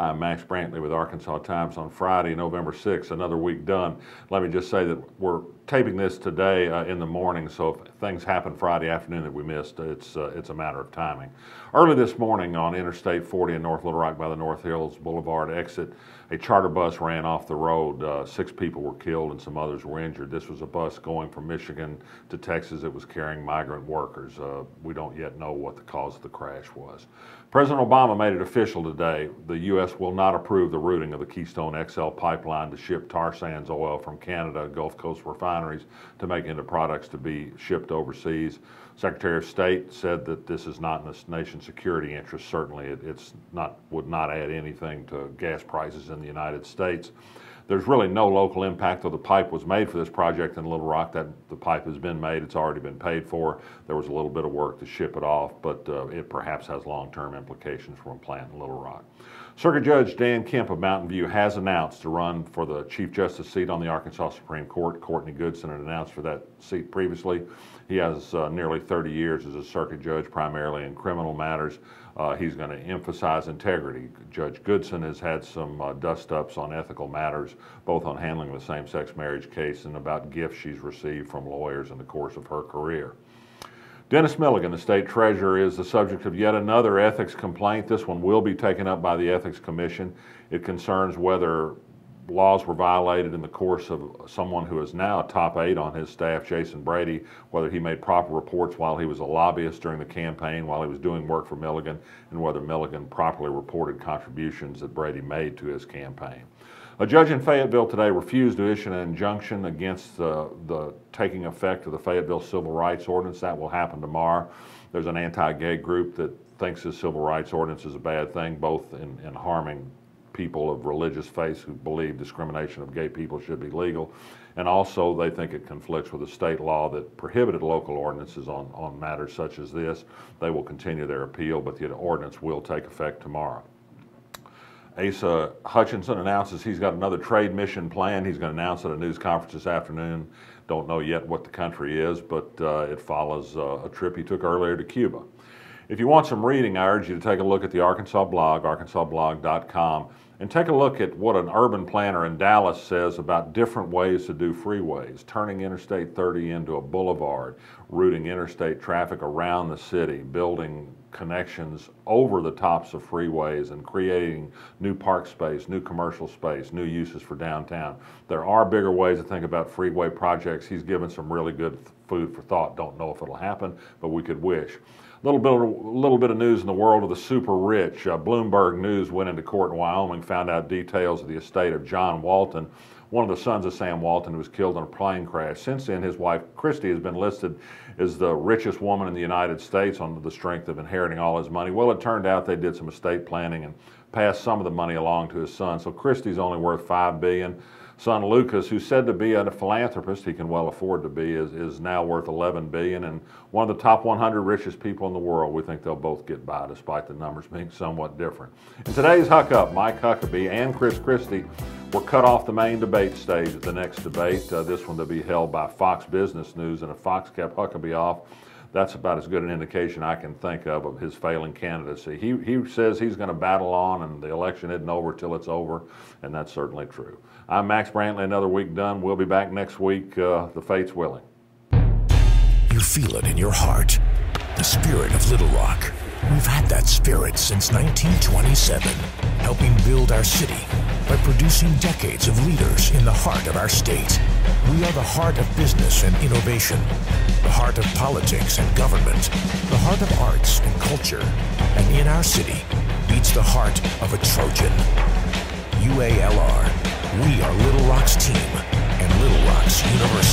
I'm Max Brantley with Arkansas Times on Friday, November 6th, another week done. Let me just say that we're taping this today in the morning, so if things happen Friday afternoon that we missed, it's a matter of timing. Early this morning on Interstate 40 in North Little Rock by the North Hills Boulevard exit, a charter bus ran off the road. 6 people were killed and some others were injured. This was a bus going from Michigan to Texas. It was carrying migrant workers. We don't yet know what the cause of the crash was. President Obama made it official today. The U.S. will not approve the routing of the Keystone XL pipeline to ship tar sands oil from Canada Gulf Coast refineries to make into products to be shipped overseas. Secretary of State said that this is not in the nation's security interest. Certainly, would not add anything to gas prices in the United States. There's really no local impact, though the pipe was made for this project in Little Rock. That the pipe has been made, it's already been paid for. There was a little bit of work to ship it off, but it perhaps has long-term implications for a plant in Little Rock. Circuit Judge Dan Kemp of Mountain View has announced to run for the Chief Justice seat on the Arkansas Supreme Court. Courtney Goodson had announced for that seat previously. He has nearly 30 years as a circuit judge, primarily in criminal matters. He's going to emphasize integrity. Judge Goodson has had some dust-ups on ethical matters, both on handling the same-sex marriage case and about gifts she's received from lawyers in the course of her career. Dennis Milligan, the state treasurer, is the subject of yet another ethics complaint. This one will be taken up by the Ethics Commission. It concerns whether laws were violated in the course of someone who is now a top 8 on his staff, Jason Brady, whether he made proper reports while he was a lobbyist during the campaign, while he was doing work for Milligan, and whether Milligan properly reported contributions that Brady made to his campaign. A judge in Fayetteville today refused to issue an injunction against the taking effect of the Fayetteville Civil Rights Ordinance. That will happen tomorrow. There's an anti-gay group that thinks this Civil Rights Ordinance is a bad thing, both in harming people of religious faith who believe discrimination of gay people should be legal, and also they think it conflicts with a state law that prohibited local ordinances on matters such as this. They will continue their appeal, but the ordinance will take effect tomorrow. Asa Hutchinson announces he's got another trade mission planned. He's going to announce at a news conference this afternoon. Don't know yet what the country is, but it follows a trip he took earlier to Cuba. If you want some reading, I urge you to take a look at the Arkansas blog, arkansasblog.com, and take a look at what an urban planner in Dallas says about different ways to do freeways, turning Interstate 30 into a boulevard, routing interstate traffic around the city, building connections over the tops of freeways and creating new park space, new commercial space, new uses for downtown. There are bigger ways to think about freeway projects. He's given some really good food for thought. Don't know if it'll happen, but we could wish. A little bit of news in the world of the super rich. Bloomberg News went into court in Wyoming, found out details of the estate of John Walton, one of the sons of Sam Walton, who was killed in a plane crash. Since then, his wife, Christy, has been listed as the richest woman in the United States on the strength of inheriting all his money. Well, it turned out they did some estate planning and passed some of the money along to his son. So Christy's only worth $5 billion. Son Lucas, who's said to be a philanthropist, he can well afford to be, is now worth $11 billion, and one of the top 100 richest people in the world. We think they'll both get by, despite the numbers being somewhat different. In today's Huck Up, Mike Huckabee and Chris Christie were cut off the main debate stage at the next debate. This one to be held by Fox Business News, and if Fox kept Huckabee off, that's about as good an indication I can think of his failing candidacy. He says he's going to battle on, and the election isn't over till it's over, and that's certainly true. I'm Max Brantley, another week done. We'll be back next week, the fates willing. You feel it in your heart, the spirit of Little Rock. We've had that spirit since 1927, helping build our city by producing decades of leaders in the heart of our state. We are the heart of business and innovation, the heart of politics and government, the heart of arts and culture, and in our city beats the heart of a Trojan. UALR, we are Little Rock's team and Little Rock's University.